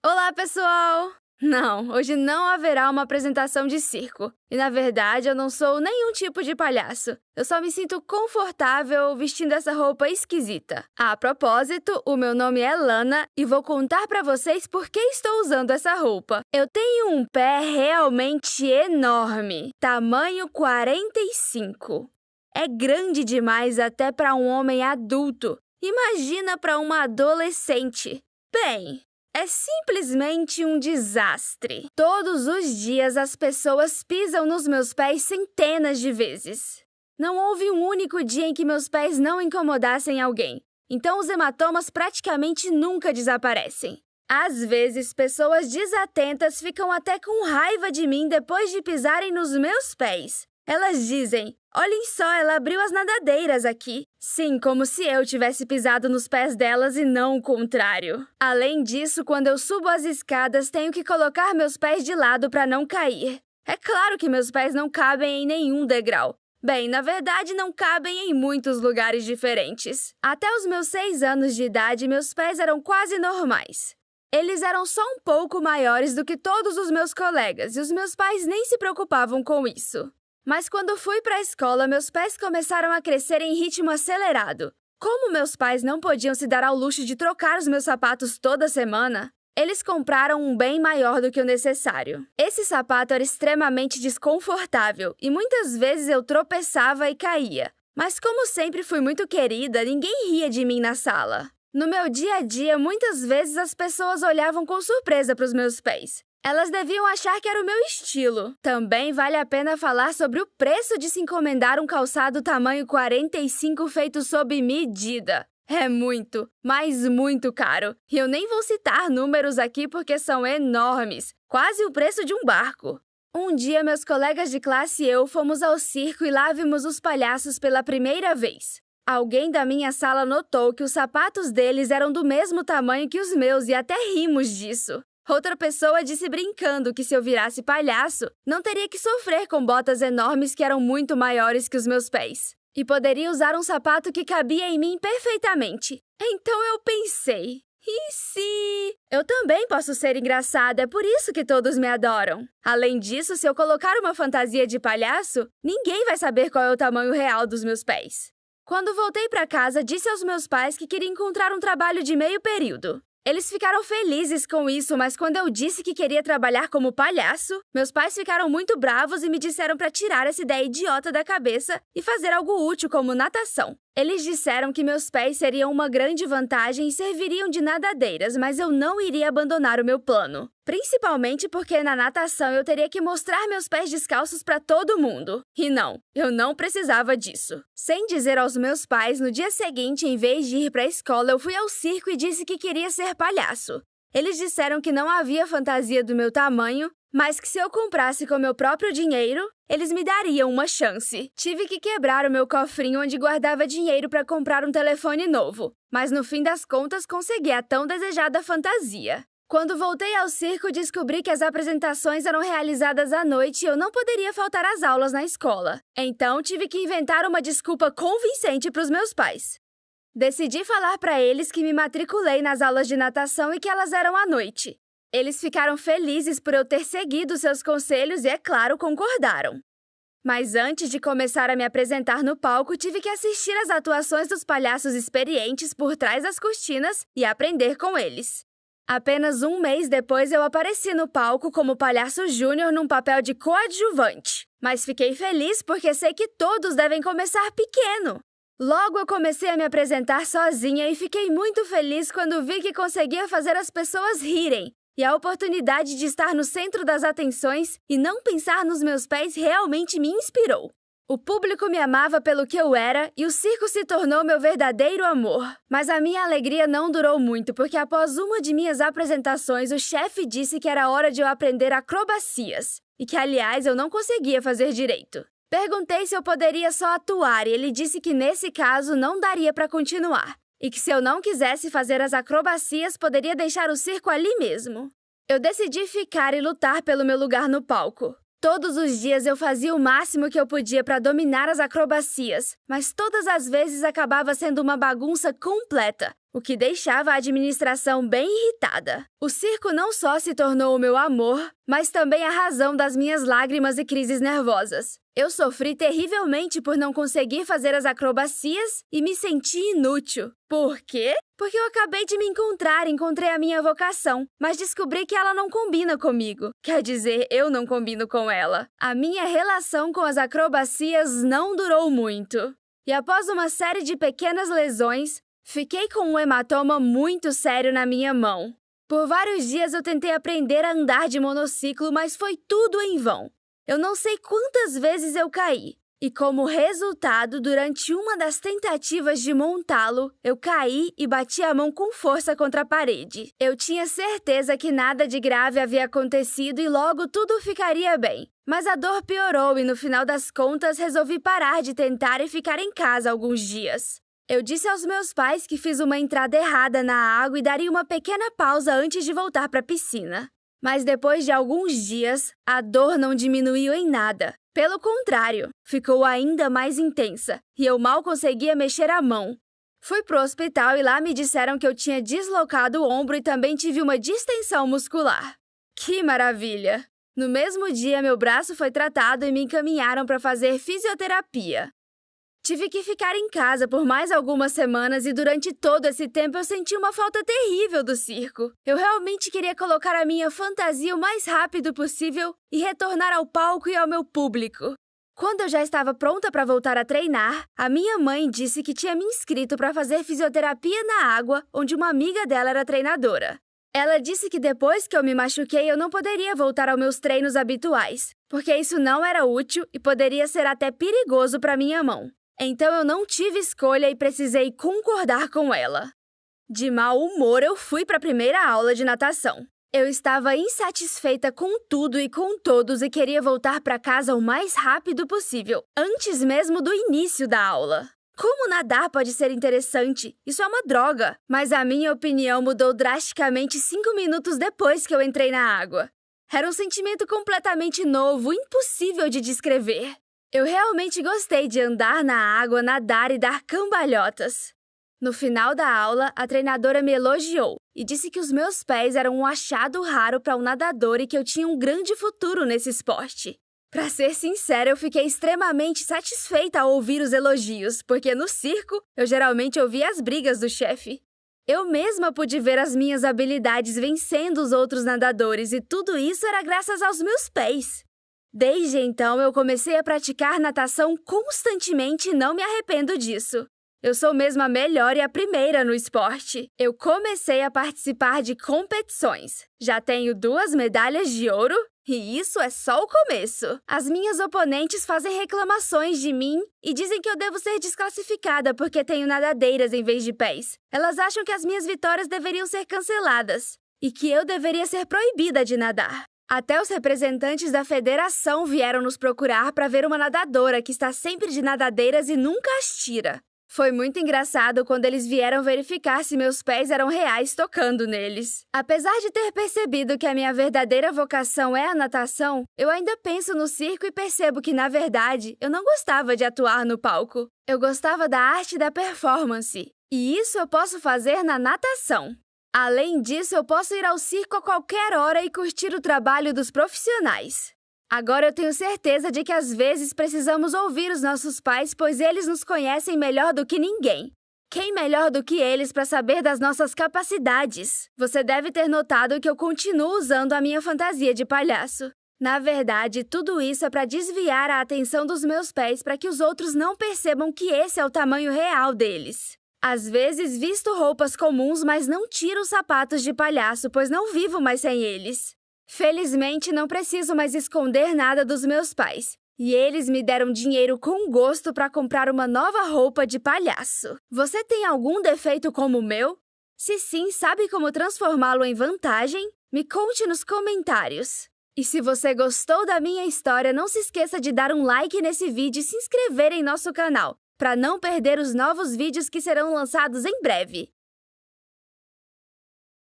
Olá, pessoal! Não, hoje não haverá uma apresentação de circo. E, na verdade, eu não sou nenhum tipo de palhaço. Eu só me sinto confortável vestindo essa roupa esquisita. A propósito, o meu nome é Lana e vou contar pra vocês por que estou usando essa roupa. Eu tenho um pé realmente enorme, tamanho 45. É grande demais até para um homem adulto. Imagina para uma adolescente. Bem, é simplesmente um desastre. Todos os dias as pessoas pisam nos meus pés centenas de vezes. Não houve um único dia em que meus pés não incomodassem alguém. Então os hematomas praticamente nunca desaparecem. Às vezes, pessoas desatentas ficam até com raiva de mim depois de pisarem nos meus pés. Elas dizem: olhem só, ela abriu as nadadeiras aqui. Sim, como se eu tivesse pisado nos pés delas e não o contrário. Além disso, quando eu subo as escadas, tenho que colocar meus pés de lado para não cair. É claro que meus pés não cabem em nenhum degrau. Bem, na verdade, não cabem em muitos lugares diferentes. Até os meus 6 anos de idade, meus pés eram quase normais. Eles eram só um pouco maiores do que todos os meus colegas, e os meus pais nem se preocupavam com isso. Mas quando fui para a escola, meus pés começaram a crescer em ritmo acelerado. Como meus pais não podiam se dar ao luxo de trocar os meus sapatos toda semana, eles compraram um bem maior do que o necessário. Esse sapato era extremamente desconfortável e muitas vezes eu tropeçava e caía. Mas como sempre fui muito querida, ninguém ria de mim na sala. No meu dia a dia, muitas vezes as pessoas olhavam com surpresa para os meus pés. Elas deviam achar que era o meu estilo. Também vale a pena falar sobre o preço de se encomendar um calçado tamanho 45 feito sob medida. É muito, mas muito caro. E eu nem vou citar números aqui porque são enormes. Quase o preço de um barco. Um dia, meus colegas de classe e eu fomos ao circo e lá vimos os palhaços pela primeira vez. Alguém da minha sala notou que os sapatos deles eram do mesmo tamanho que os meus e até rimos disso. Outra pessoa disse brincando que se eu virasse palhaço, não teria que sofrer com botas enormes que eram muito maiores que os meus pés. E poderia usar um sapato que cabia em mim perfeitamente. Então eu pensei, e se eu também posso ser engraçada, é por isso que todos me adoram. Além disso, se eu colocar uma fantasia de palhaço, ninguém vai saber qual é o tamanho real dos meus pés. Quando voltei para casa, disse aos meus pais que queria encontrar um trabalho de meio período. Eles ficaram felizes com isso, mas quando eu disse que queria trabalhar como palhaço, meus pais ficaram muito bravos e me disseram para tirar essa ideia idiota da cabeça e fazer algo útil como natação. Eles disseram que meus pés seriam uma grande vantagem e serviriam de nadadeiras, mas eu não iria abandonar o meu plano. Principalmente porque na natação eu teria que mostrar meus pés descalços para todo mundo. E não, eu não precisava disso. Sem dizer aos meus pais, no dia seguinte, em vez de ir para a escola, eu fui ao circo e disse que queria ser palhaço. Eles disseram que não havia fantasia do meu tamanho, mas que se eu comprasse com meu próprio dinheiro, eles me dariam uma chance. Tive que quebrar o meu cofrinho onde guardava dinheiro para comprar um telefone novo, mas no fim das contas consegui a tão desejada fantasia. Quando voltei ao circo, descobri que as apresentações eram realizadas à noite e eu não poderia faltar às aulas na escola. Então tive que inventar uma desculpa convincente para os meus pais. Decidi falar para eles que me matriculei nas aulas de natação e que elas eram à noite. Eles ficaram felizes por eu ter seguido seus conselhos e, é claro, concordaram. Mas antes de começar a me apresentar no palco, tive que assistir às atuações dos palhaços experientes por trás das cortinas e aprender com eles. Apenas um mês depois, eu apareci no palco como palhaço júnior num papel de coadjuvante. Mas fiquei feliz porque sei que todos devem começar pequeno. Logo, eu comecei a me apresentar sozinha e fiquei muito feliz quando vi que conseguia fazer as pessoas rirem. E a oportunidade de estar no centro das atenções e não pensar nos meus pés realmente me inspirou. O público me amava pelo que eu era e o circo se tornou meu verdadeiro amor. Mas a minha alegria não durou muito, porque após uma de minhas apresentações, o chefe disse que era hora de eu aprender acrobacias. E que, aliás, eu não conseguia fazer direito. Perguntei se eu poderia só atuar e ele disse que nesse caso não daria para continuar. E que se eu não quisesse fazer as acrobacias, poderia deixar o circo ali mesmo. Eu decidi ficar e lutar pelo meu lugar no palco. Todos os dias eu fazia o máximo que eu podia para dominar as acrobacias, mas todas as vezes acabava sendo uma bagunça completa, o que deixava a administração bem irritada. O circo não só se tornou o meu amor, mas também a razão das minhas lágrimas e crises nervosas. Eu sofri terrivelmente por não conseguir fazer as acrobacias e me senti inútil. Por quê? Porque eu acabei de me encontrei a minha vocação, mas descobri que ela não combina comigo. Quer dizer, eu não combino com ela. A minha relação com as acrobacias não durou muito. E após uma série de pequenas lesões, fiquei com um hematoma muito sério na minha mão. Por vários dias eu tentei aprender a andar de monociclo, mas foi tudo em vão. Eu não sei quantas vezes eu caí. E como resultado, durante uma das tentativas de montá-lo, eu caí e bati a mão com força contra a parede. Eu tinha certeza que nada de grave havia acontecido e logo tudo ficaria bem. Mas a dor piorou e no final das contas resolvi parar de tentar e ficar em casa alguns dias. Eu disse aos meus pais que fiz uma entrada errada na água e daria uma pequena pausa antes de voltar para a piscina. Mas depois de alguns dias, a dor não diminuiu em nada. Pelo contrário, ficou ainda mais intensa e eu mal conseguia mexer a mão. Fui pro hospital e lá me disseram que eu tinha deslocado o ombro e também tive uma distensão muscular. Que maravilha! No mesmo dia, meu braço foi tratado e me encaminharam para fazer fisioterapia. Tive que ficar em casa por mais algumas semanas e durante todo esse tempo eu senti uma falta terrível do circo. Eu realmente queria colocar a minha fantasia o mais rápido possível e retornar ao palco e ao meu público. Quando eu já estava pronta para voltar a treinar, a minha mãe disse que tinha me inscrito para fazer fisioterapia na água, onde uma amiga dela era treinadora. Ela disse que depois que eu me machuquei eu não poderia voltar aos meus treinos habituais, porque isso não era útil e poderia ser até perigoso para minha mão. Então eu não tive escolha e precisei concordar com ela. De mau humor, eu fui para a primeira aula de natação. Eu estava insatisfeita com tudo e com todos e queria voltar para casa o mais rápido possível, antes mesmo do início da aula. Como nadar pode ser interessante? Isso é uma droga. Mas a minha opinião mudou drasticamente 5 minutos depois que eu entrei na água. Era um sentimento completamente novo, impossível de descrever. Eu realmente gostei de andar na água, nadar e dar cambalhotas. No final da aula, a treinadora me elogiou e disse que os meus pés eram um achado raro para um nadador e que eu tinha um grande futuro nesse esporte. Para ser sincera, eu fiquei extremamente satisfeita ao ouvir os elogios, porque no circo eu geralmente ouvia as brigas do chefe. Eu mesma pude ver as minhas habilidades vencendo os outros nadadores e tudo isso era graças aos meus pés. Desde então, eu comecei a praticar natação constantemente e não me arrependo disso. Eu sou mesmo a melhor e a primeira no esporte. Eu comecei a participar de competições. Já tenho 2 medalhas de ouro e isso é só o começo. As minhas oponentes fazem reclamações de mim e dizem que eu devo ser desclassificada porque tenho nadadeiras em vez de pés. Elas acham que as minhas vitórias deveriam ser canceladas e que eu deveria ser proibida de nadar. Até os representantes da federação vieram nos procurar para ver uma nadadora que está sempre de nadadeiras e nunca as tira. Foi muito engraçado quando eles vieram verificar se meus pés eram reais tocando neles. Apesar de ter percebido que a minha verdadeira vocação é a natação, eu ainda penso no circo e percebo que, na verdade, eu não gostava de atuar no palco. Eu gostava da arte da performance. E isso eu posso fazer na natação. Além disso, eu posso ir ao circo a qualquer hora e curtir o trabalho dos profissionais. Agora eu tenho certeza de que às vezes precisamos ouvir os nossos pais, pois eles nos conhecem melhor do que ninguém. Quem melhor do que eles para saber das nossas capacidades? Você deve ter notado que eu continuo usando a minha fantasia de palhaço. Na verdade, tudo isso é para desviar a atenção dos meus pés para que os outros não percebam que esse é o tamanho real deles. Às vezes visto roupas comuns, mas não tiro os sapatos de palhaço, pois não vivo mais sem eles. Felizmente, não preciso mais esconder nada dos meus pais. E eles me deram dinheiro com gosto para comprar uma nova roupa de palhaço. Você tem algum defeito como o meu? Se sim, sabe como transformá-lo em vantagem? Me conte nos comentários. E se você gostou da minha história, não se esqueça de dar um like nesse vídeo e se inscrever em nosso canal, para não perder os novos vídeos que serão lançados em breve.